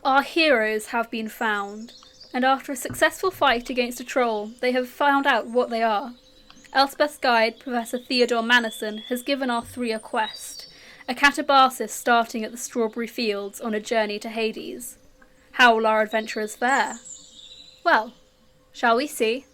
Our heroes have been found, and after a successful fight against a troll, they have found out what they are. Elspeth's guide, Professor Theodore Mannison, has given our three a quest, a catabasis starting at the Strawberry Fields on a journey to Hades. How will our adventurers fare? Well, shall we see?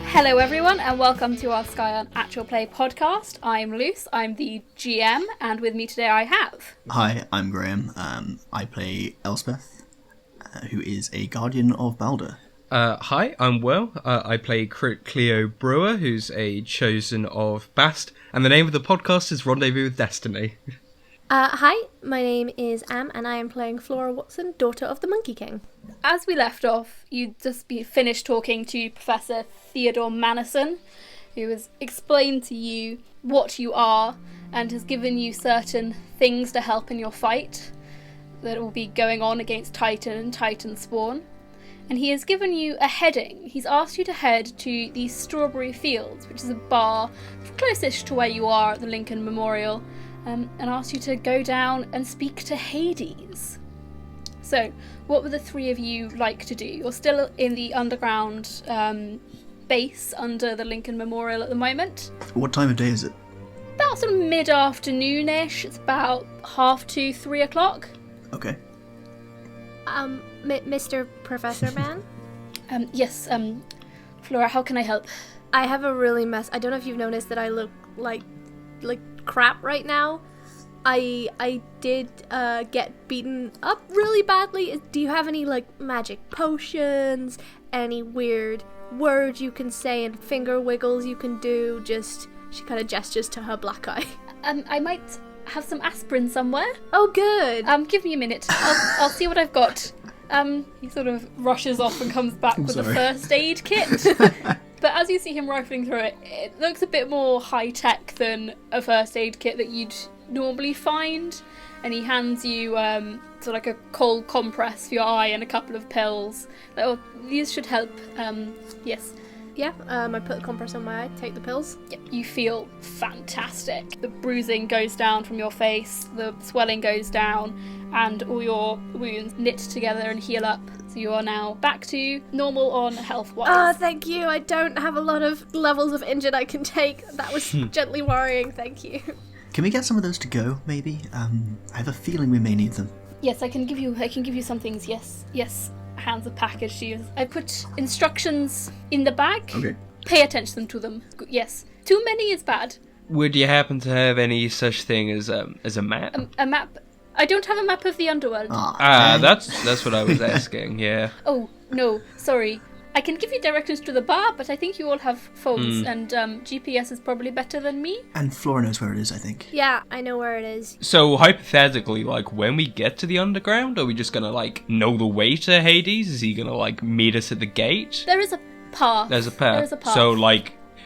Hello everyone and welcome to our Scion Actual Play podcast. I'm Luce, I'm the GM, and with me today I have... Hi, I'm Graham. I play Elspeth, who is a guardian of Balder. Hi, I'm Will. I play Cleo Brewer, who's a chosen of Bast, and the name of the podcast is Rendezvous with Destiny. Hi, my name is Am, and I am playing Flora Watson, daughter of the Monkey King. As we left off, you'd just finished talking to Professor Theodore Mannison, who has explained to you what you are and has given you certain things to help in your fight that will be going on against Titan and Titan Spawn. And he has given you a heading. He's asked you to head to the Strawberry Fields, which is a bar closest to where you are at the Lincoln Memorial, and asked you to go down and speak to Hades. So, what would the three of you like to do? You're still in the underground base under the Lincoln Memorial at the moment. What time of day is it? About sort of mid-afternoon-ish. It's about 2:30, 3 o'clock. Okay. Mr. Professor Man? Yes, Flora, how can I help? I have a really I don't know if you've noticed that I look like crap right now. I did get beaten up really badly. Do you have any magic potions? Any weird words you can say and finger wiggles you can do? She kind of gestures to her black eye. I might have some aspirin somewhere. Oh, good. Give me a minute. I'll see what I've got. He sort of rushes off and comes back with a first aid kit. But as you see him rifling through it, it looks a bit more high-tech than a first aid kit that you'd normally find. And he hands you sort of like a cold compress for your eye and a couple of pills. These should help. Yes. Yeah, I put the compress on my eye, take the pills. Yep, you feel fantastic. The bruising goes down from your face, the swelling goes down, and all your wounds knit together and heal up. So you are now back to normal on health-wise. Oh, thank you. I don't have a lot of levels of injured I can take. That was gently worrying, thank you. Can we get some of those to go, maybe? I have a feeling we may need them. Yes, I can give you some things, yes. Hands a package to you. I put instructions in the bag. Okay. Pay attention to them. Yes. Too many is bad. Would you happen to have any such thing as a map? A map? I don't have a map of the underworld. That's what I was asking, yeah. Oh, no, sorry. I can give you directions to the bar, but I think you all have phones, and GPS is probably better than me. And Flora knows where it is, I think. Yeah, I know where it is. So, hypothetically, when we get to the underground, are we just gonna, know the way to Hades? Is he gonna, meet us at the gate? There is a path. There's a path. There is a path. So,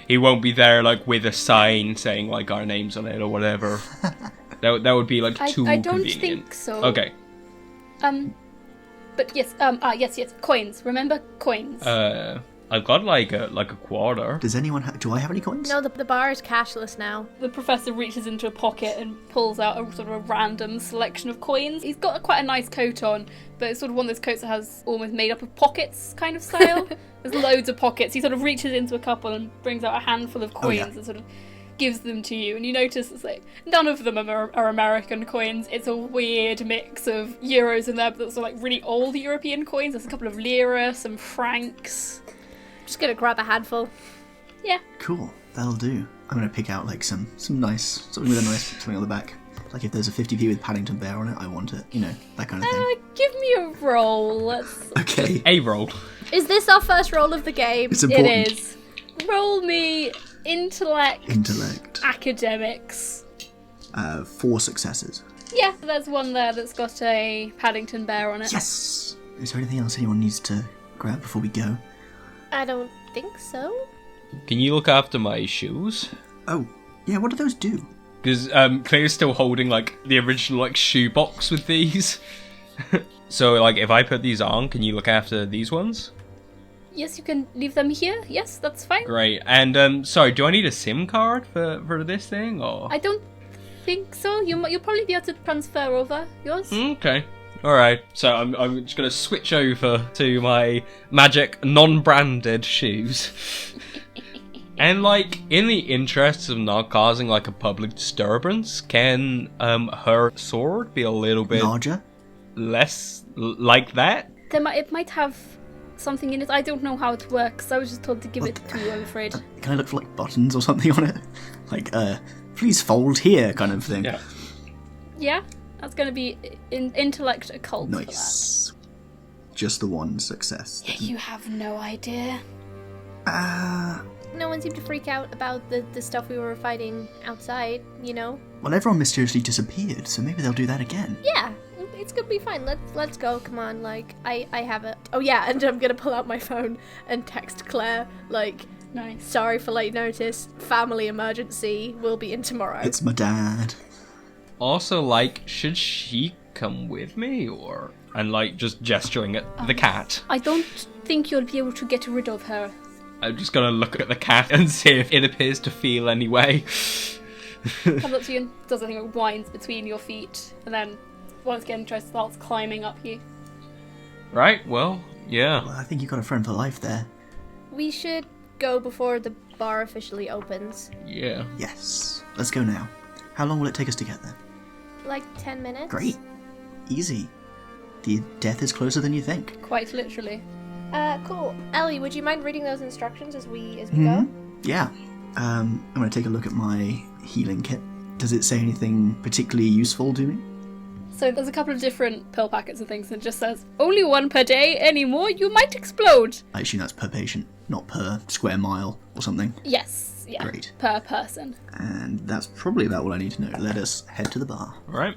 he won't be there, with a sign saying, our names on it or whatever. That would be, too I don't convenient. think so. Okay. But yes, yes, coins. Remember coins. I've got, a quarter. Does anyone do I have any coins? No, the bar is cashless now. The professor reaches into a pocket and pulls out a sort of a random selection of coins. He's got quite a nice coat on, but it's sort of one of those coats that has almost made up of pockets kind of style. There's loads of pockets. He sort of reaches into a couple and brings out a handful of coins and sort of gives them to you, and you notice it's none of them are American coins. It's a weird mix of euros in there, but it's really old European coins. There's a couple of lira, some francs. Just gonna grab a handful. Yeah. Cool, that'll do. I'm gonna pick out some nice, something with a nice something on the back. If there's a 50p with Paddington Bear on it, I want it. That kind of thing. Give me a roll. Okay. A roll. Is this our first roll of the game? It's important. It is. Roll me intellect. Academics. 4 successes. Yeah, there's one there that's got a Paddington Bear on it. Yes! Is there anything else anyone needs to grab before we go? I don't think so. Can you look after my shoes? Oh, yeah, what do those do? Because Cleo's still holding, like, the original, like, shoebox with these. So, like, if I put these on, can you look after these ones? Yes, you can leave them here. Yes, that's fine. Great. And, sorry, do I need a SIM card for this thing, or...? I don't think so. You'll probably be able to transfer over yours. Okay. Alright, so I'm just going to switch over to my magic non-branded shoes. And, like, in the interests of not causing, like, a public disturbance, can her sword be a little bit Larger? less like that? It might have something in it. I don't know how it works. I was just told to give it to you, I'm afraid. Can I look for, like, buttons or something on it? Like, please fold here kind of thing. Yeah. Yeah, that's going to be intellect occult for that. Nice. Just the one success. You have no idea. No one seemed to freak out about the stuff we were fighting outside, you know? Well, everyone mysteriously disappeared, so maybe they'll do that again. Yeah, it's gonna be fine. Let's go. Come on, like, I have it. Oh yeah, and I'm gonna pull out my phone and text Claire, like, Nice. sorry for late notice, family emergency, we'll be in tomorrow. It's my dad. Also, like, should she come with me, or... And, like, just gesturing at the cat. I don't think you'll be able to get rid of her. I'm just gonna look at the cat and see if it appears to feel any way. Comes up to you and does a thing that winds between your feet, and then once again starts climbing up you. Right, well, yeah. Well, I think you got a friend for life there. We should go before the bar officially opens. Yeah. Yes. Let's go now. How long will it take us to get there? Like 10 minutes? Great. Easy. The death is closer than you think. Quite literally. Cool. Ellie, would you mind reading those instructions as we go? Mm-hmm. Yeah. I'm going to take a look at my healing kit. Does it say anything particularly useful to me? So there's a couple of different pill packets and things, and it just says, only one per day, any more you might explode. I assume that's per patient, not per square mile or something. Yes, yeah. Great. Per person. And that's probably about all I need to know. Let us head to the bar. Right.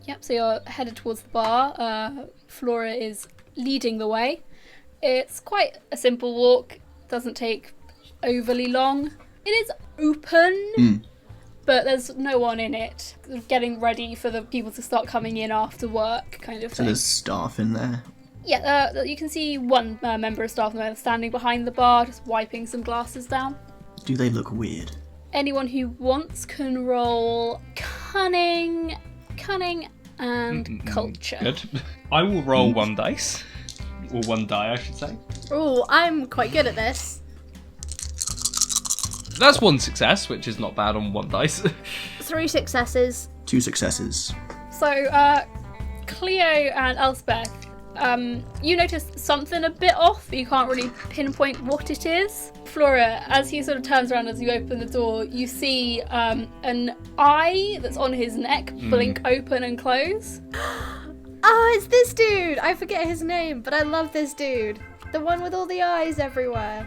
Yep, so you're headed towards the bar. Flora is leading the way. It's quite a simple walk. Doesn't take overly long. It is open, but there's no one in it. Getting ready for the people to start coming in after work kind of So thing. there's staff in there. Yeah, you can see one member of staff standing behind the bar, just wiping some glasses down. Do they look weird? Anyone who wants can roll cunning, and culture. Good. I will roll one dice. Or one die, I should say. Oh, I'm quite good at this. That's one success, which is not bad on one dice. 3 successes. 2 successes. So, Cleo and Elspeth, you notice something a bit off, but you can't really pinpoint what it is. Flora, as he sort of turns around as you open the door, you see an eye that's on his neck blink open and close. Oh, it's this dude! I forget his name, but I love this dude. The one with all the eyes everywhere.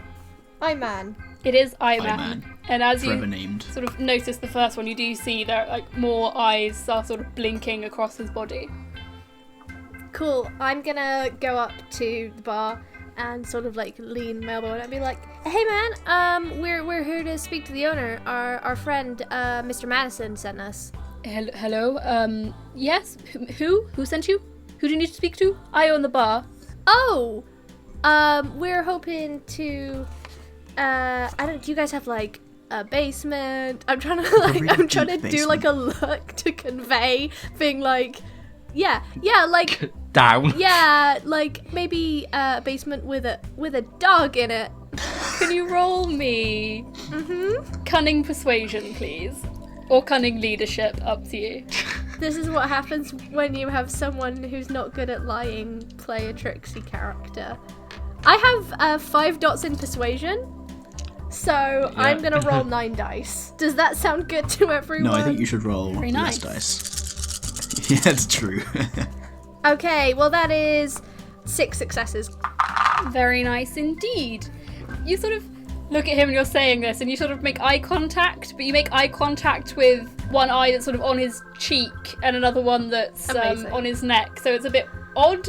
Eye Man. It is Eye Eye Man. Man. And as Forever you named. sort of notice the first one, you do see there like more eyes are sort of blinking across his body. Cool. I'm gonna go up to the bar and sort of like lean my elbow and be like, "Hey man, we're here to speak to the owner. Our friend, Mr. Madison sent us." Hello. Yes. Who? Who sent you? Who do you need to speak to? I own the bar. Oh, we're hoping to. Do you guys have like a basement? I'm trying to really I'm trying to deep do like a look to convey being like, yeah, like. Down. Yeah, like maybe a basement with a dog in it. Can you roll me? Cunning persuasion, please. Or cunning leadership, up to you. This is what happens when you have someone who's not good at lying play a tricksy character. I have 5 dots in persuasion, so Yeah. I'm gonna roll 9 dice. Does that sound good to everyone? No, I think you should roll Very less dice. Yeah, it's true. Okay, well that is 6 successes. Very nice indeed. You sort of look at him and you're saying this, and you sort of make eye contact, but you make eye contact with one eye that's sort of on his cheek and another one that's Amazing. on his neck, so it's a bit odd.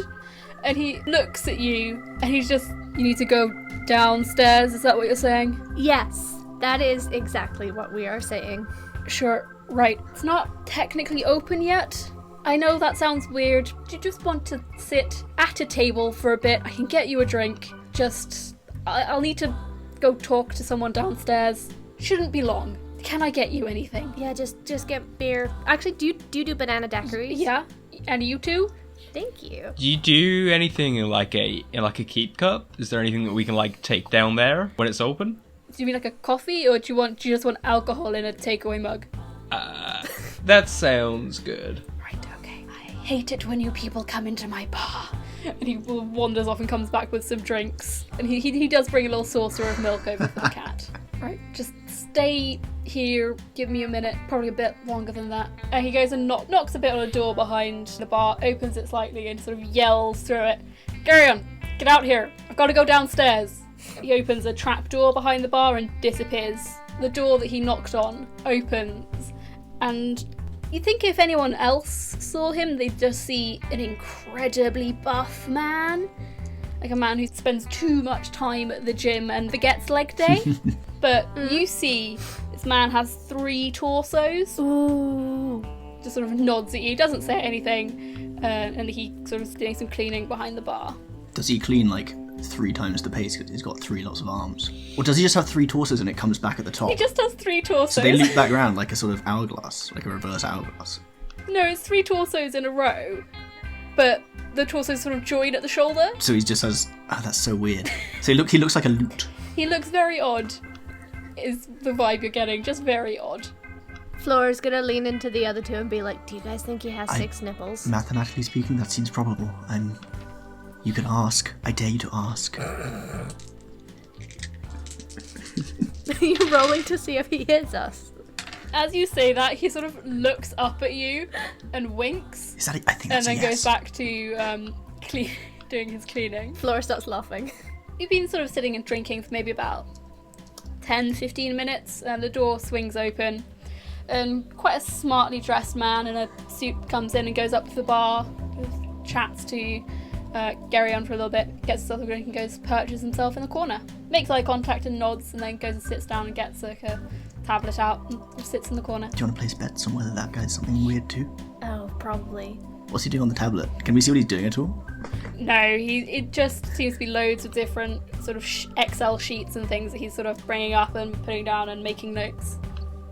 And he looks at you, and he's just, you need to go downstairs, is that what you're saying? Yes. That is exactly what we are saying. Sure, right. It's not technically open yet. I know that sounds weird. Do you just want to sit at a table for a bit? I can get you a drink. I'll need to go talk to someone downstairs. Shouldn't be long. Can I get you anything? Yeah, just get beer. Actually, do you do banana daiquiris? Yeah, and you too? Thank you. Do you do anything in like a keep cup? Is there anything that we can like take down there when it's open? Do you mean like a coffee, or do you just want alcohol in a takeaway mug? That sounds good. Right, okay. I hate it when you people come into my bar. And he wanders off and comes back with some drinks. And he does bring a little saucer of milk over for the cat. Right, just stay here, give me a minute, probably a bit longer than that. And he goes and knocks a bit on a door behind the bar, opens it slightly and sort of yells through it, "Carry on, get out here, I've got to go downstairs." He opens a trap door behind the bar and disappears. The door that he knocked on opens, and you think if anyone else saw him, they'd just see an incredibly buff man. Like a man who spends too much time at the gym and forgets leg day. But you see this man has 3 torsos. Ooh. Just sort of nods at you, doesn't say anything, and he sort of doing some cleaning behind the bar. Does he clean like 3 times the pace because he's got 3 lots of arms? Or does he just have 3 torsos and it comes back at the top? He just has 3 torsos. So they loop back around like a sort of hourglass, like a reverse hourglass. No, it's 3 torsos in a row, but the torsos sort of join at the shoulder. So he just has... Oh, that's so weird. So he looks like a lute. He looks very odd, is the vibe you're getting, just very odd. Flora's gonna lean into the other 2 and be like, "Do you guys think he has 6 nipples?" Mathematically speaking, that seems probable. You can ask. I dare you to ask. Are you rolling to see if he hears us? As you say that, he sort of looks up at you and winks. Is that? I think And that's then a yes. goes back to doing his cleaning. Flora starts laughing. You've been sort of sitting and drinking for maybe about 10-15 minutes, and the door swings open, and quite a smartly dressed man in a suit comes in and goes up to the bar, chats to Gary on for a little bit, gets himself a drink and goes perches himself in the corner. Makes eye contact and nods, and then goes and sits down and gets like a tablet out and sits in the corner. Do you want to place bets on whether that guy's something weird too? Oh, probably. What's he doing on the tablet? Can we see what he's doing at all? No, it just seems to be loads of different sort of Excel sheets and things that he's sort of bringing up and putting down and making notes.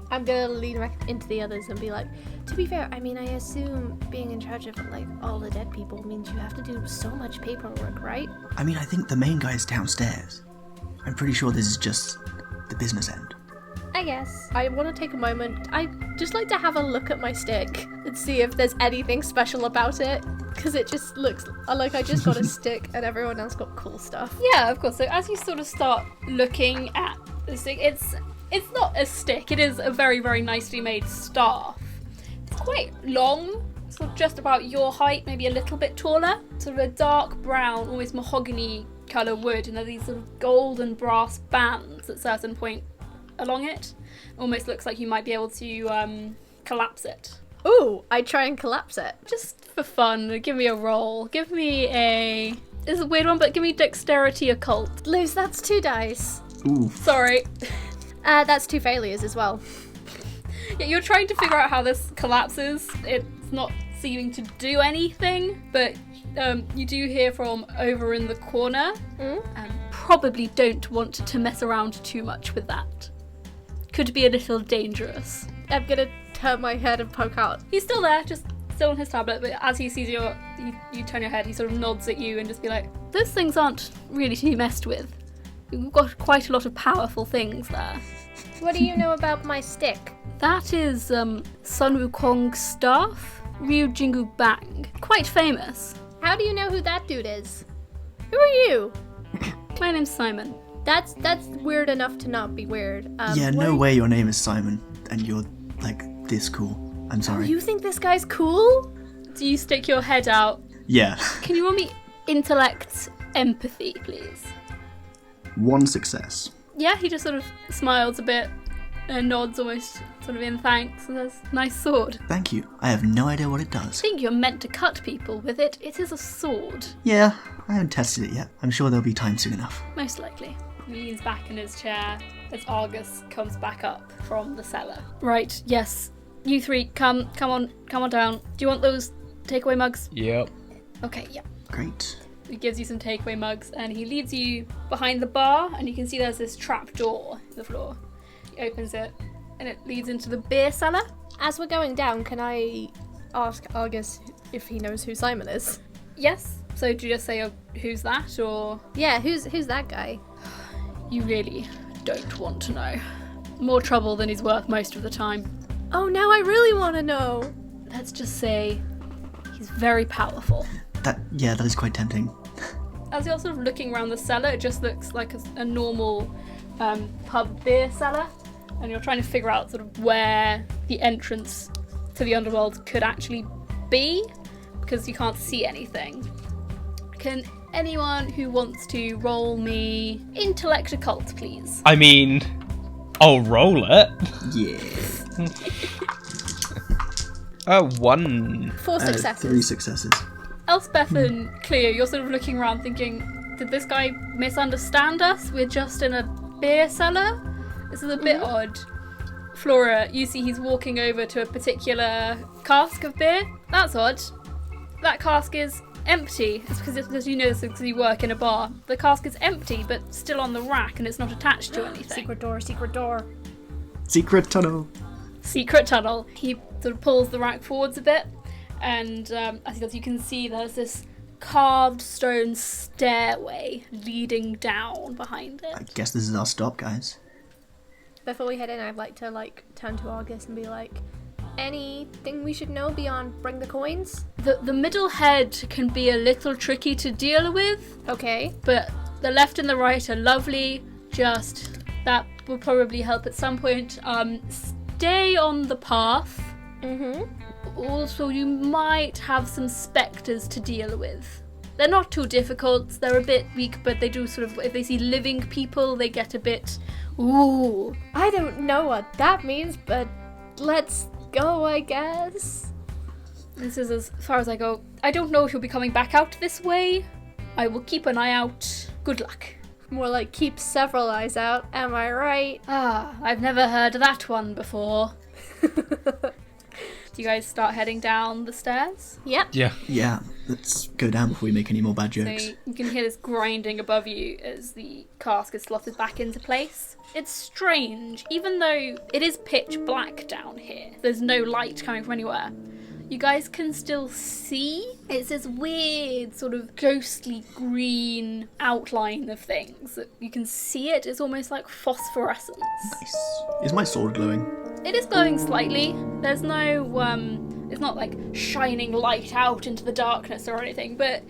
I'm gonna lean back into the others and be like, to be fair, I mean, I assume being in charge of, like, all the dead people means you have to do so much paperwork, right? I mean, I think the main guy is downstairs. I'm pretty sure this is just the business end. I guess. I want to take a moment. I just like to have a look at my stick and see if there's anything special about it. Because it just looks like I just got a stick and everyone else got cool stuff. Yeah, of course. So as you sort of start looking at the stick, it's not a stick. It is a very, very nicely made staff. It's quite long, sort of just about your height, maybe a little bit taller. Sort of a dark brown, almost mahogany colour wood, and there are these sort of gold and brass bands at certain point along it. Almost looks like you might be able to collapse it. Ooh, I try and collapse it. Just for fun, give me a roll. Give me a... It's a weird one, but give me dexterity occult. Lose, that's 2 dice. Ooh. Sorry. That's 2 failures as well. Yeah, you're trying to figure out how this collapses. It's not seeming to do anything, but you do hear from over in the corner. Probably don't want to mess around too much with that. Could be a little dangerous. I'm gonna turn my head and poke out. He's still there, just still on his tablet, but as he sees you turn your head, he sort of nods at you and just be like, those things aren't really to be messed with. We've got quite a lot of powerful things there. What do you know about my stick? That is Sun Wukong's staff, Ryu Jingu Bang. Quite famous. How do you know who that dude is? Who are you? My name's Simon. That's weird enough to not be weird. Yeah, no way your name is Simon and you're, like, this cool. I'm sorry. You think this guy's cool? Do you stick your head out? Yeah. Can you roll me intellect empathy, please? 1 success. Yeah, he just sort of smiles a bit and nods almost sort of in thanks and says, nice sword. Thank you. I have no idea what it does. I think you're meant to cut people with it. It is a sword. Yeah, I haven't tested it yet. I'm sure there'll be time soon enough. Most likely. He leans back in his chair as Argus comes back up from the cellar. Right, yes. You three, come on down. Do you want those takeaway mugs? Yep. Okay, yeah. Great. He gives you some takeaway mugs and he leads you behind the bar, and you can see there's this trap door in the floor. He opens it and it leads into the beer cellar. As we're going down, can I ask Argus if he knows who Simon is? Yes. So do you just say, oh, who's that, or... Yeah, who's that guy? You really don't want to know. More trouble than he's worth most of the time. Oh, now I really want to know. Let's just say he's very powerful. That is quite tempting. As you're sort of looking around the cellar, it just looks like a normal pub beer cellar, and you're trying to figure out sort of where the entrance to the underworld could actually be, because you can't see anything. Can anyone who wants to roll me intellect occult, please? I mean, I'll roll it. Yeah. 1. 4 successes. 3 successes. Elspeth and Cleo, you're sort of looking around thinking, did this guy misunderstand us? We're just in a beer cellar? This is a bit odd. Flora, you see he's walking over to a particular cask of beer. That's odd. That cask is empty. It's because you know this because you work in a bar. The cask is empty, but still on the rack, and it's not attached to anything. Secret door, secret door. Secret tunnel. Secret tunnel. He sort of pulls the rack forwards a bit, and as he does, you can see there's this carved stone stairway leading down behind it. I guess this is our stop, guys. Before we head in, I'd like to turn to August and be like, anything we should know beyond bring the coins? The middle head can be a little tricky to deal with, Okay. but the left and the right are lovely. Just that will probably help at some point. Stay on the path. Also, you might have some spectres to deal with. They're not too difficult. They're a bit weak, but they do sort of, if they see living people, they get a bit, ooh. I don't know what that means, but let's go, I guess. This is as far as I go. I don't know if you'll be coming back out this way. I will keep an eye out. Good luck. More like keep several eyes out, am I right? Ah, I've never heard that one before. Do you guys start heading down the stairs? Yep. Yeah. Yeah, let's go down before we make any more bad jokes. So you can hear this grinding above you as the cask is slotted back into place. It's strange, even though it is pitch black down here. There's no light coming from anywhere. You guys can still see. It's this weird sort of ghostly green outline of things. You can see it. It's almost like phosphorescence. Nice. Is my sword glowing? It is glowing slightly. There's no, it's not like shining light out into the darkness or anything, but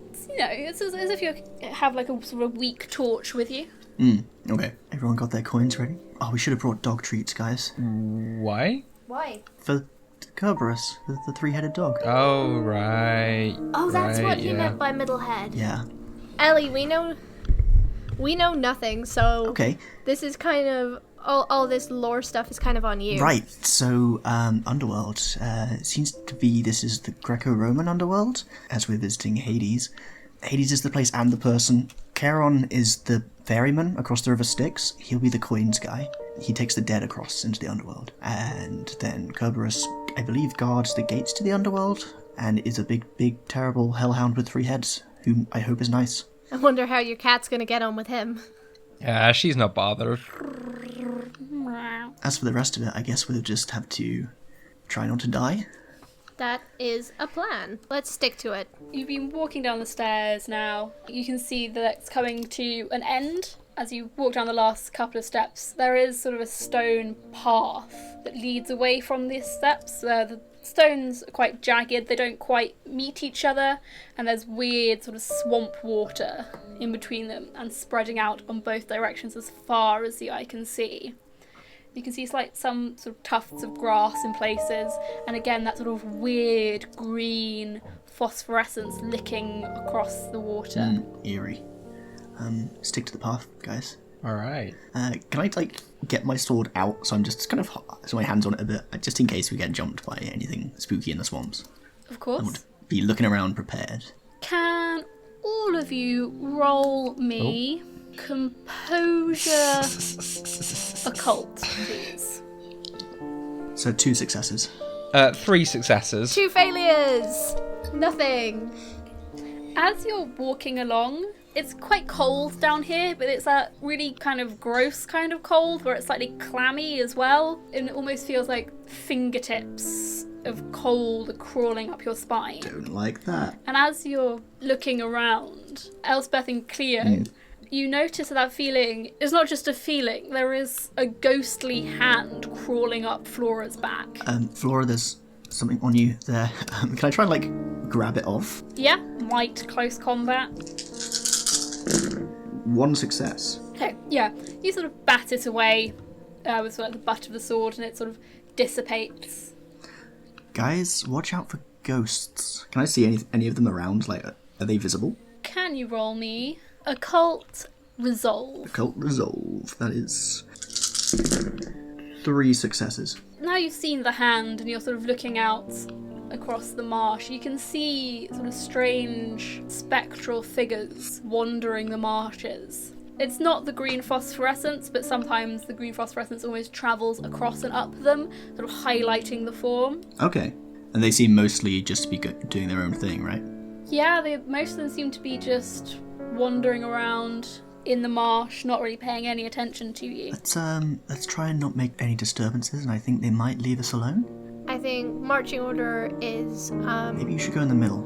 it's, you know, it's as if you have like a sort of weak torch with you. Okay. Everyone got their coins ready? Oh, we should have brought dog treats, guys. Why? Why? For Kerberos, the three-headed dog. Oh, right. Oh, that's right, what he yeah. meant by middle head. Yeah. Ellie, we know nothing, so Okay. this is kind of all this lore stuff is kind of on you. Right, so, Underworld. Seems to be this is the Greco-Roman Underworld, as we're visiting Hades. Hades is the place and the person. Charon is the ferryman across the river Styx. He'll be the coins guy. He takes the dead across into the underworld. And then Kerberos, I believe, guards the gates to the underworld, and is a big, terrible hellhound with 3 heads, whom I hope is nice. I wonder how your cat's gonna get on with him. Yeah, she's not bothered. As for the rest of it, I guess we'll just have to try not to die. That is a plan. Let's stick to it. You've been walking down the stairs now. You can see that it's coming to an end. As you walk down the last couple of steps, there is sort of a stone path that leads away from these steps. The stones are quite jagged, they don't quite meet each other, and there's weird sort of swamp water in between them and spreading out on both directions as far as the eye can see. You can see like some sort of tufts of grass in places, and again that sort of weird green phosphorescence licking across the water. Eerie. Stick to the path, guys. Alright. Can I, get my sword out so I'm just kind of, so my hand's on it a bit, just in case we get jumped by anything spooky in the swamps? Of I course. want to be looking around prepared. Can all of you roll me composure occult, please. So 2 successes. 3 successes. 2 failures. Nothing. As you're walking along, it's quite cold down here, but it's a really kind of gross kind of cold where it's slightly clammy as well, and it almost feels like fingertips of cold are crawling up your spine. Don't like that. And as you're looking around, Elspeth and Cleo, you notice that feeling is not just a feeling, there is a ghostly hand crawling up Flora's back. Flora, there's something on you there. Can I try and, like, grab it off? Yeah, might close combat. 1 success. Okay, yeah, you sort of bat it away with sort of the butt of the sword and it sort of dissipates. Guys, watch out for ghosts. Can I see any of them around? Like, are they visible? Can you roll me Occult Resolve? Occult Resolve. That is 3 successes. Now you've seen the hand and you're sort of looking out across the marsh, you can see sort of strange spectral figures wandering the marshes. It's not the green phosphorescence, but sometimes the green phosphorescence almost travels across and up them, sort of highlighting the form. Okay. And they seem mostly just to be doing their own thing, right? Yeah, most of them seem to be just wandering around in the marsh, not really paying any attention to you. Let's try and not make any disturbances, and I think they might leave us alone. I think marching order is, Maybe you should go in the middle.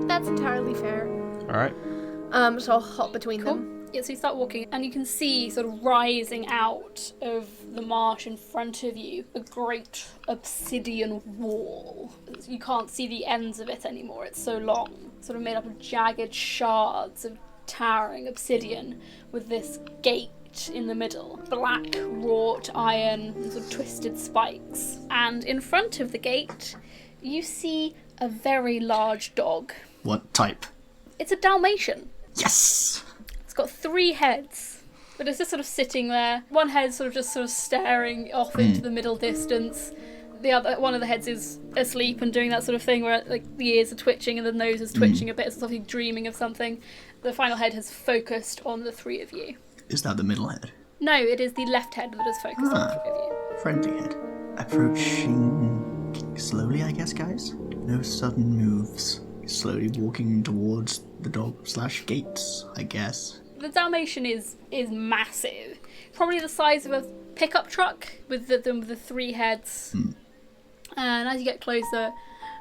That's entirely fair. Alright. So I'll hop between Cool. them. Yeah, so you start walking and you can see sort of rising out of the marsh in front of you a great obsidian wall. You can't see the ends of it anymore, it's so long. Sort of made up of jagged shards of towering obsidian with this gate in the middle. Black wrought iron and sort of twisted spikes. And in front of the gate you see a very large dog. What type? It's a Dalmatian. Yes! It's got 3 heads, but it's just sort of sitting there. One head sort of staring off into the middle distance. One of the heads is asleep and doing that sort of thing where like the ears are twitching and the nose is twitching a bit. It's obviously dreaming of something. The final head has focused on the 3 of you. Is that the middle head? No, it is the left head that is focused on the 3 of you. Friendly head. Approaching slowly, I guess, guys. No sudden moves. Slowly walking towards the dog/gates, I guess. The Dalmatian is massive. Probably the size of a pickup truck with the 3 heads. And as you get closer,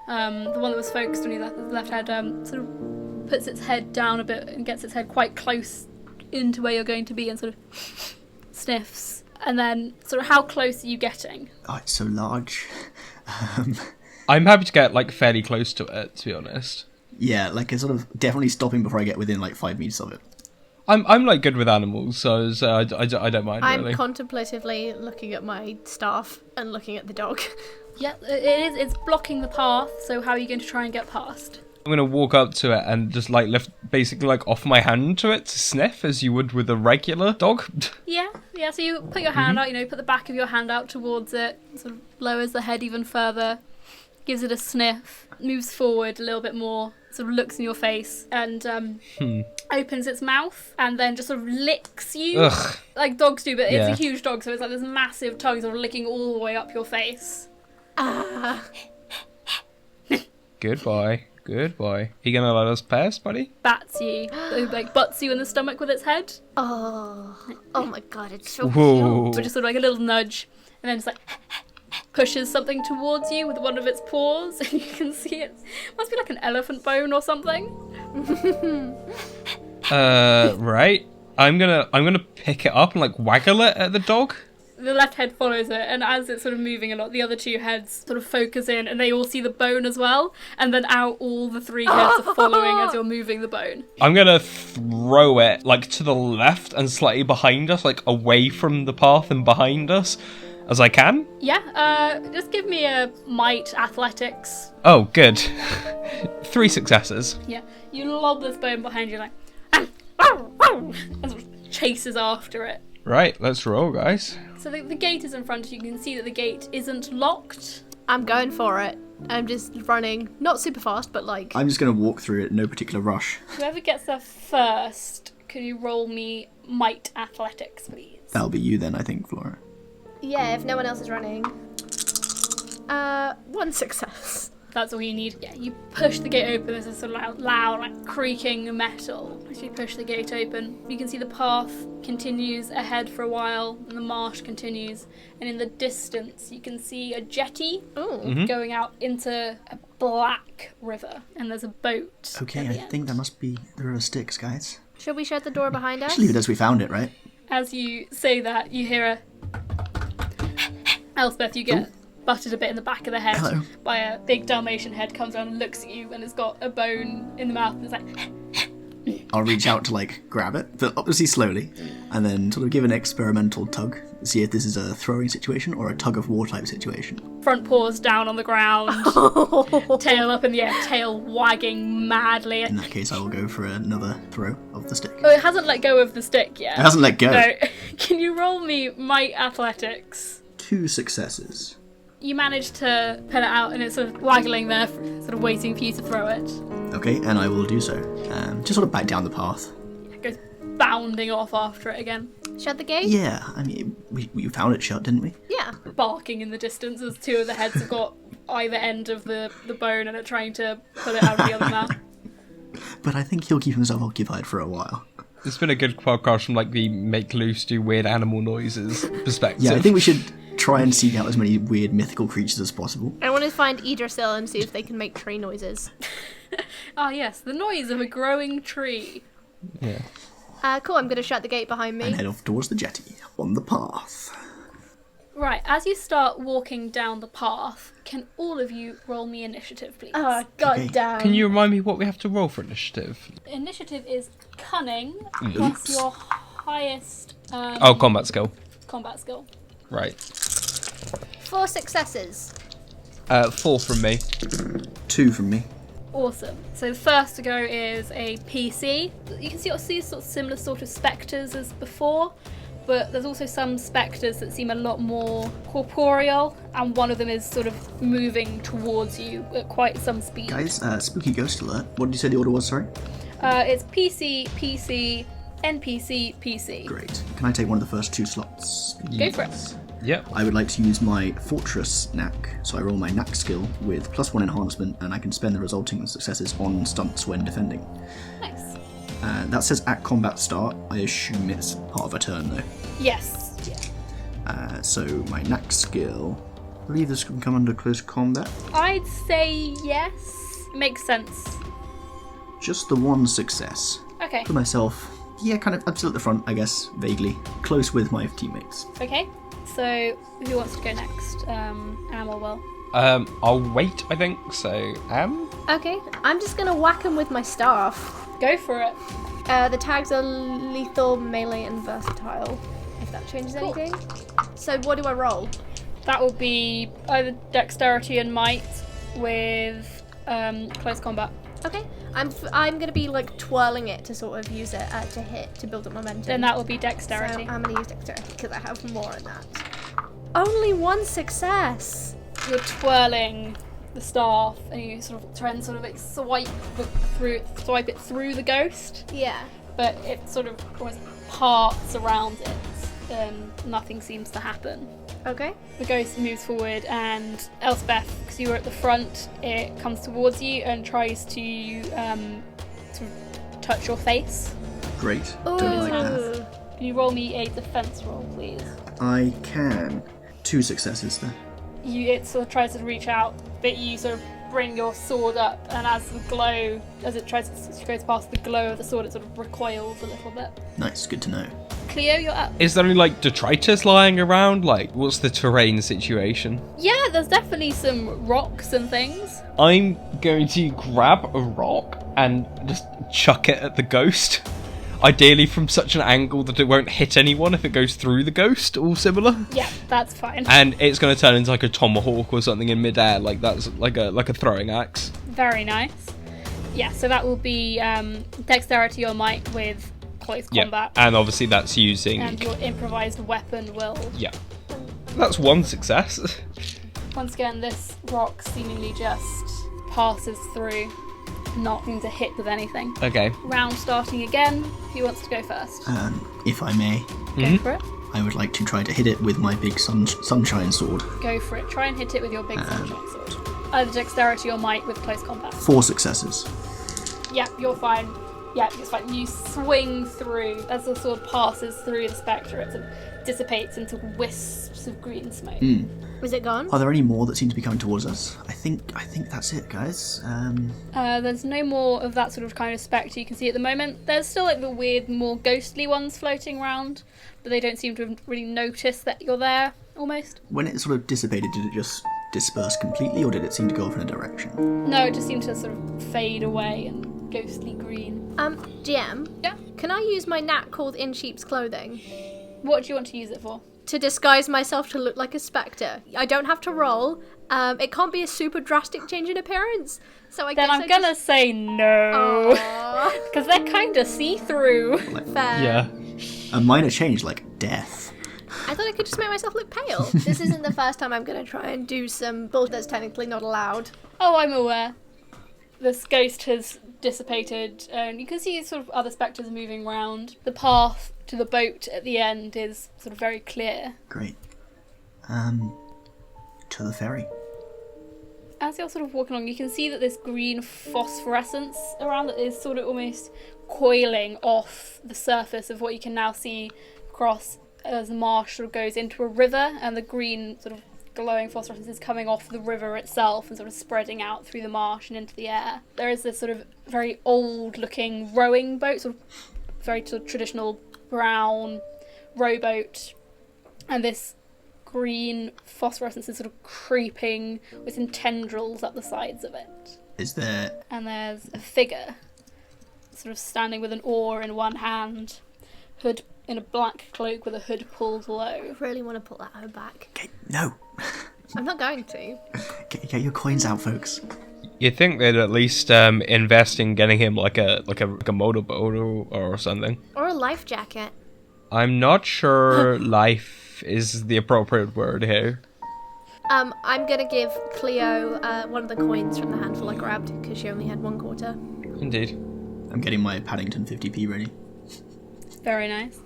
the one that was focused on you, the left head, sort of puts its head down a bit and gets its head quite close into where you're going to be and sort of sniffs. And then, sort of, how close are you getting? Oh, it's so large. I'm happy to get like fairly close to it, to be honest. Yeah, like it's sort of definitely stopping before I get within like 5 meters of it. I'm like good with animals, so I don't mind I'm really. contemplatively looking at my staff and looking at the dog. Yeah, it's blocking the path, so how are you going to try and get past? I'm gonna walk up to it and just like lift basically like off my hand to it to sniff as you would with a regular dog. Yeah, so you put your hand out, put the back of your hand out towards it, sort of lowers the head even further, gives it a sniff, moves forward a little bit more, sort of looks in your face, and opens its mouth, and then just sort of licks you. Ugh. Like dogs do, but it's Yeah. a huge dog, so it's like this massive tongue sort of licking all the way up your face. Good boy. Are you gonna let us pass, buddy? Bats you, like butts you in the stomach with its head, Oh my god, it's so Whoa. but just sort of like a little nudge, and then just like pushes something towards you with one of its paws, and you can see it must be like an elephant bone or something. Right. I'm gonna pick it up and like waggle it at the dog. The left head follows it, and as it's sort of moving a lot, the other 2 heads sort of focus in, and they all see the bone as well, and then out all the 3 heads are following as you're moving the bone. I'm gonna throw it like to the left and slightly behind us, like away from the path and behind us, as I can. Yeah, just give me a might athletics. Oh, good. 3 successes. Yeah, you lob this bone behind you like, and sort of chases after it. Right, let's roll, guys. So the gate is in front of you. You can see that the gate isn't locked. I'm going for it. I'm just running, not super fast, but like... I'm just going to walk through it, no particular rush. Whoever gets there first, can you roll me might athletics, please. That'll be you then, I think, Flora. Yeah, if no one else is running. 1 success. That's all you need. Yeah, you push the gate open. There's a sort of loud, like creaking metal. As you push the gate open, you can see the path continues ahead for a while, and the marsh continues. And in the distance, you can see a jetty going out into a black river. And there's a boat. Okay, I think that must be the river Styx, guys. Should we shut the door behind us? Just leave it as we found it, right? As you say that, you hear a Elspeth. You get butted a bit in the back of the head by a big Dalmatian head. Comes around and looks at you and has got a bone in the mouth and is like I'll reach out to like grab it, but obviously slowly, and then sort of give an experimental tug, see if this is a throwing situation or a tug of war type situation. front paws down on the ground, tail up in the air, tail wagging madly. In that case, I will go for another throw of the stick. Oh, it hasn't let go of the stick yet. It hasn't let go. No. Can you roll me might athletics? 2 successes. You manage to pull it out and it's sort of waggling there, sort of waiting for you to throw it. Okay, and I will do so. Just sort of back down the path. It goes bounding off after it again. Shut the gate? Yeah, I mean, we found it shut, didn't we? Yeah. Barking in the distance as 2 of the heads have got either end of the bone and are trying to pull it out of the other mouth. But I think he'll keep himself occupied for a while. It's been a good podcast from like the make loose do weird animal noises perspective. Yeah, I think we should try and seek out as many weird mythical creatures as possible. I want to find Idrisil and see if they can make tree noises. Ah yes, the noise of a growing tree. Yeah. Cool, I'm going to shut the gate behind me. And head off towards the jetty, on the path. Right, as you start walking down the path, can all of you roll me initiative, please? Oh, goddamn. Can you remind me what we have to roll for initiative? Initiative is cunning plus your highest Combat skill. combat skill. Right. 4 successes. 4 from me. 2 from me. Awesome. So the first to go is a PC. You can see sort of similar sort of spectres as before, but there's also some spectres that seem a lot more corporeal, and one of them is sort of moving towards you at quite some speed. Guys, spooky ghost alert. What did you say the order was, sorry? It's PC, PC, NPC, PC. Great. Can I take one of the first 2 slots? Go for it. Yep. I would like to use my Fortress knack, so I roll my knack skill with +1 enhancement, and I can spend the resulting successes on stunts when defending. Nice. That says at combat start. I assume it's part of a turn, though. Yes. So my knack skill, I believe this can come under close combat. I'd say yes. Makes sense. Just the 1 success. Okay. For myself, yeah, kind of, I'm still at the front, I guess, vaguely. Close with my teammates. Okay. So who wants to go next? Am or Will? I'll wait, I think. So, Okay, I'm just going to whack him with my staff. Go for it. The tags are lethal, melee, and versatile, if that changes anything. So what do I roll? That will be either dexterity and might with close combat. Okay, I'm going to be like twirling it to sort of use it to hit, to build up momentum. Then that will be dexterity. So I'm going to use dexterity because I have more in that. Only 1 success. You're twirling the staff and you sort of try and sort of like swipe it through the ghost, Yeah. but it sort of almost parts around it and nothing seems to happen. Okay. The ghost moves forward and Elspeth, because you were at the front, it comes towards you and tries to sort of touch your face. Great. Don't like that. Can you roll me a defense roll, please? I can. 2 successes there. It sort of tries to reach out, but you sort of bring your sword up, and as it goes past the glow of the sword, it sort of recoils a little bit. Nice, good to know. Cleo, you're up. is there any like detritus lying around? Like, what's the terrain situation? Yeah, there's definitely some rocks and things. I'm going to grab a rock and just chuck it at the ghost. Ideally from such an angle that it won't hit anyone if it goes through the ghost, all similar. Yeah, that's fine. And it's going to turn into like a tomahawk or something in midair, like that's like a throwing axe. Very nice. Yeah, so that will be dexterity or might with close combat. And obviously that's using... And your improvised weapon will... Yeah. That's 1 success. Once again, this rock seemingly just passes through, not going to hit with anything. Okay. Round starting again. Who wants to go first? if I may. Go for it. I would like to try to hit it with my big sunshine sword. Go for it. Try and hit it with your big sunshine sword. Either dexterity or might with close combat. 4 successes. Yeah, you're fine. Yeah, it's fine. You swing through. As the sword passes through the spectre, it sort of dissipates into wisps of green smoke. Is it gone? Are there any more that seem to be coming towards us? I think that's it, guys. There's no more of that sort of kind of spectre you can see at the moment. There's still like the weird, more ghostly ones floating around, but they don't seem to have really noticed that you're there, almost. When it sort of dissipated, did it just disperse completely, or did it seem to go off in a direction? No, it just seemed to sort of fade away and ghostly green. GM? Yeah? Can I use my knack called in sheep's clothing What do you want to use it for? to disguise myself to look like a spectre? I don't have to roll. It can't be a super drastic change in appearance. So I Then guess I'm gonna say no. Aww. Because they're kind of see-through. Fair. Yeah. A minor change, like death. I thought I could just make myself look pale. This isn't the first time I'm going to try and do some bull that's technically not allowed. Oh, I'm aware. This ghost has dissipated, and you can see sort of other spectres moving around. The path to the boat at the end is sort of very clear. Great. To the ferry. As you're sort of walking along, you can see that this green phosphorescence around it is sort of almost coiling off the surface of what you can now see across as the marsh sort of goes into a river, and the green sort of glowing phosphorescence is coming off the river itself and sort of spreading out through the marsh and into the air. There is this sort of very old looking rowing boat, sort of very sort of traditional brown rowboat, and this green phosphorescence is sort of creeping with some tendrils up the sides of it. Is there... And there's a figure sort of standing with an oar in one hand, hood in a black cloak with a hood pulled low. I really want to pull that hoe back. Okay, no. I'm not going to. Get your coins out, folks. You'd think they'd at least invest in getting him like a motorboat or something. Or a life jacket. I'm not sure life is the appropriate word here. I'm going to give Cleo one of the coins from the handful I grabbed, because she only had 1 quarter. Indeed. I'm getting my Paddington 50p ready. Very nice.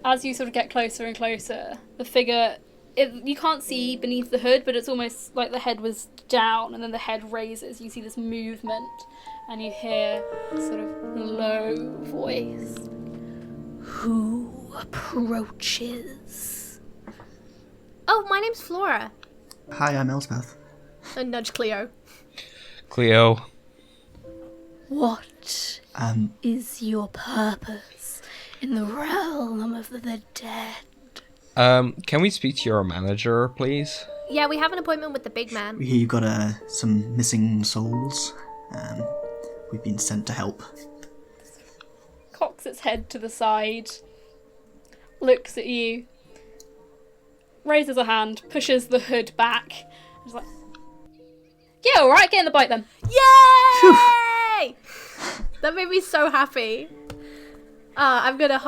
As you sort of get closer and closer, the figure, you can't see beneath the hood, but it's almost like the head was down and then the head raises. You see this movement and you hear a sort of low voice. Who approaches? Oh, my name's Flora. Hi, I'm Elspeth. And nudge Cleo. Cleo. What is your purpose in the realm of the dead? Can we speak to your manager, please? Yeah, we have an appointment with the big man. We hear you've got some missing souls. We've been sent to help. Cocks its head to the side, looks at you, raises a hand, pushes the hood back. It's like, yeah, all right, get in the boat then. Yay! That made me so happy. I'm gonna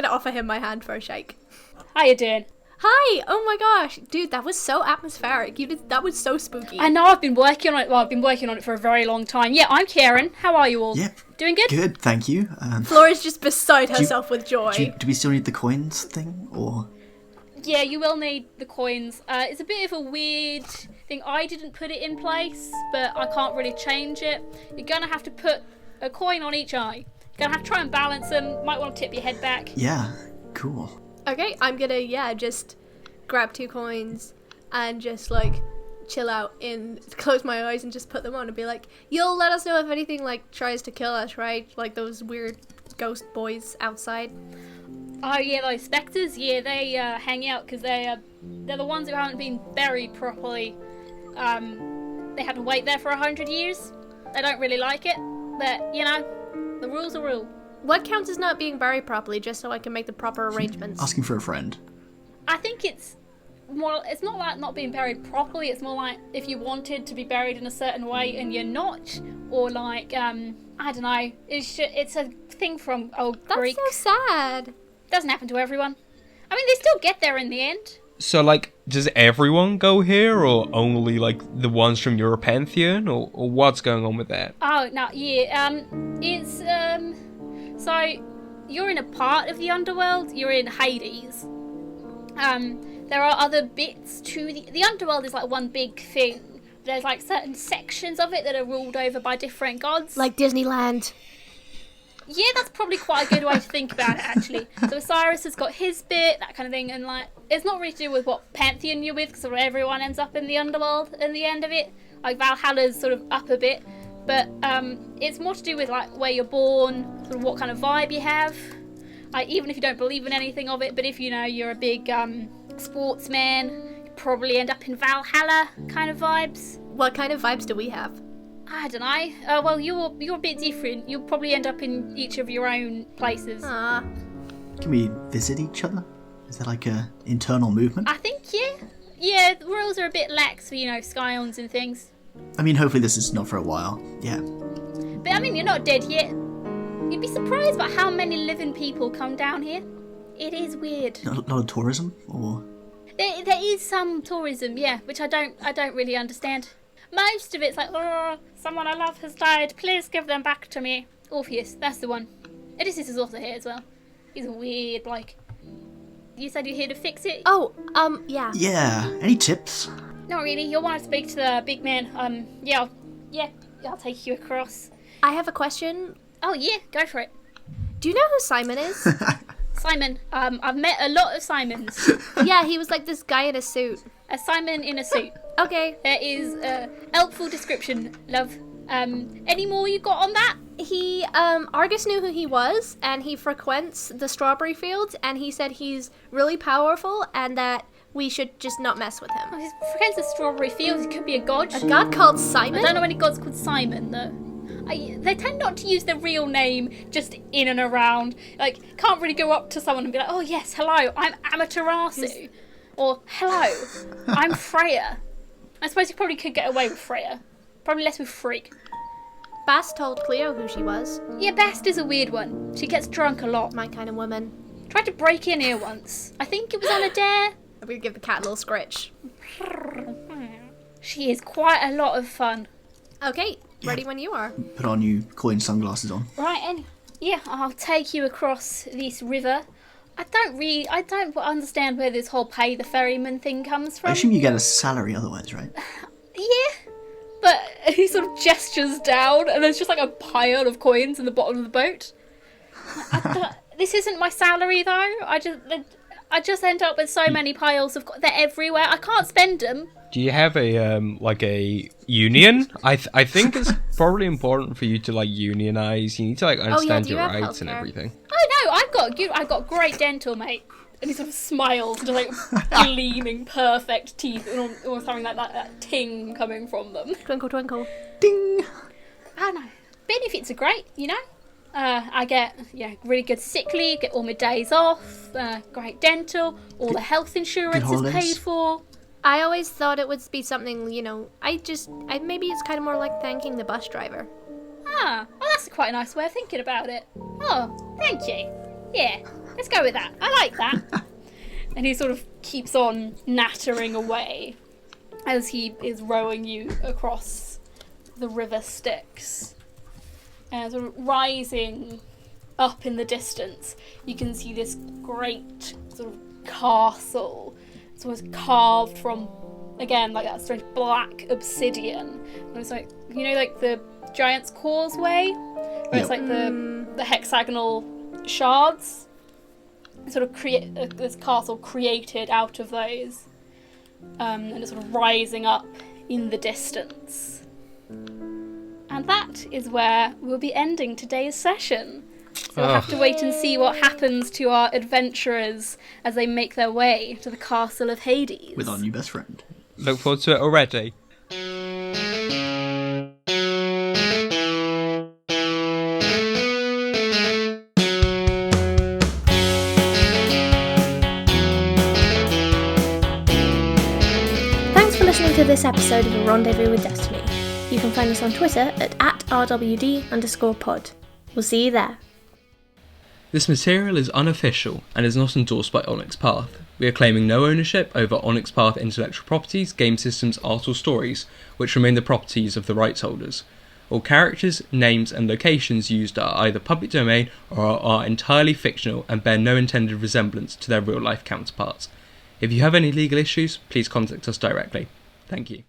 offer him my hand for a shake. How you doing? Hi! Oh my gosh, dude, that was so atmospheric. That was so spooky. I know, I've been working on it. Well, I've been working on it for a very long time. Yeah, I'm Karen. How are you all? Yep. Doing good? Good, thank you. Flora's just beside herself with joy. Do we still need the coins thing, or...? Yeah, you will need the coins. It's a bit of a weird thing. I didn't put it in place, but I can't really change it. You're gonna have to put a coin on each eye. You're gonna have to try and balance them. Might want to tip your head back. Yeah, cool. Okay, I'm gonna, just grab 2 coins and just, chill out close my eyes and just put them on and be like, you'll let us know if anything, tries to kill us, right? Like those weird ghost boys outside. Oh yeah, those spectres. Yeah, they hang out because they're the ones who haven't been buried properly. They had to wait there for 100 years. They don't really like it, but the rule's a rule. What counts as not being buried properly, just so I can make the proper arrangements? Asking for a friend. I think it's more. It's not like not being buried properly. It's more like if you wanted to be buried in a certain way and you're not, or I don't know. It's a thing from old Greek. That's so sad. Doesn't happen to everyone. I mean, they still get there in the end. So, does everyone go here, or only, the ones from your pantheon, or what's going on with that? Oh, no, yeah, it's, so, you're in a part of the underworld. You're in Hades. There are other bits to the underworld is like one big thing. There's like certain sections of it that are ruled over by different gods. Like Disneyland. Yeah, that's probably quite a good way to think about it, actually. So Osiris has got his bit, that kind of thing, and like it's not really to do with what pantheon you're with, because everyone ends up in the underworld at the end of it. Like Valhalla's sort of up a bit, but it's more to do with like where you're born, sort of what kind of vibe you have. Like even if you don't believe in anything of it, but if you know you're a big sportsman, you probably end up in Valhalla kind of vibes. What kind of vibes do we have? I don't know. Well, you're a bit different. You'll probably end up in each of your own places. Can we visit each other? Is there like a internal movement? I think, yeah. Yeah, the rules are a bit lax for, Scions and things. I mean, hopefully this is not for a while. Yeah. But, I mean, you're not dead yet. You'd be surprised by how many living people come down here. It is weird. A lot of tourism, or? There is some tourism, yeah, which I don't really understand. Most of it's like, oh, someone I love has died. Please give them back to me. Orpheus, that's the one. Odysseus is also here as well. He's a weird, like... You said you're here to fix it? Oh, yeah. Yeah. Any tips? Not really. You'll want to speak to the big man. I'll take you across. I have a question. Oh, yeah, go for it. Do you know who Simon is? Simon. I've met a lot of Simons. Yeah, he was like this guy in a suit. A Simon in a suit. Okay. There is a helpful description, love. Any more you got on that? He, Argus knew who he was, and he frequents the strawberry fields, and he said he's really powerful, and that we should just not mess with him. Oh, he's friends with strawberry fields. He could be a god. A god called Simon? I don't know any gods called Simon, though. They tend not to use their real name just in and around. Like, can't really go up to someone and be like, oh yes, hello, I'm Amaterasu. Or, hello, I'm Freya. I suppose you probably could get away with Freya. Probably less with Frigg. Bast told Cleo who she was. Yeah, Bast is a weird one. She gets drunk a lot. My kind of woman. Tried to break in here once. I think it was on a dare. I'm gonna give the cat a little scritch. She is quite a lot of fun. Okay, ready when you are. Put our new coin sunglasses on. Right, and yeah, I'll take you across this river. I don't understand where this whole pay the ferryman thing comes from. I assume you get a salary otherwise, right? Yeah, but he sort of gestures down, and there's just like a pile of coins in the bottom of the boat. This isn't my salary, though. I just end up with so many piles of. They're everywhere. I can't spend them. Do you have a union? I think it's probably important for you to unionize. You need to understand your rights and everything. Oh no, I've got great dental, mate. And he sort of smiles, just gleaming perfect teeth, and almost having that ting coming from them. Twinkle, twinkle. Ding! I know. Benefits are great, I get really good sick leave, get all my days off, great dental, all the health insurance is paid for. I always thought it would be something, maybe it's kind of more like thanking the bus driver. Ah, well that's quite a nice way of thinking about it. Oh, thank you. Yeah, let's go with that. I like that. And he sort of keeps on nattering away as he is rowing you across the river Styx. And sort of rising up in the distance, you can see this great sort of castle. It was carved from, again, like that strange black obsidian. And it's like, the Giant's Causeway, where it's like the hexagonal shards. Sort of create this castle created out of those, and it's sort of rising up in the distance. And that is where we'll be ending today's session. So we'll have to wait and see what happens to our adventurers as they make their way to the castle of Hades. With our new best friend. Look forward to it already. Thanks for listening to this episode of A Rendezvous with Destiny. You can find us on Twitter at @RWD_pod. We'll see you there. This material is unofficial and is not endorsed by Onyx Path. We are claiming no ownership over Onyx Path intellectual properties, game systems, art or stories, which remain the properties of the rights holders. All characters, names, and locations used are either public domain or are entirely fictional and bear no intended resemblance to their real-life counterparts. If you have any legal issues, please contact us directly. Thank you.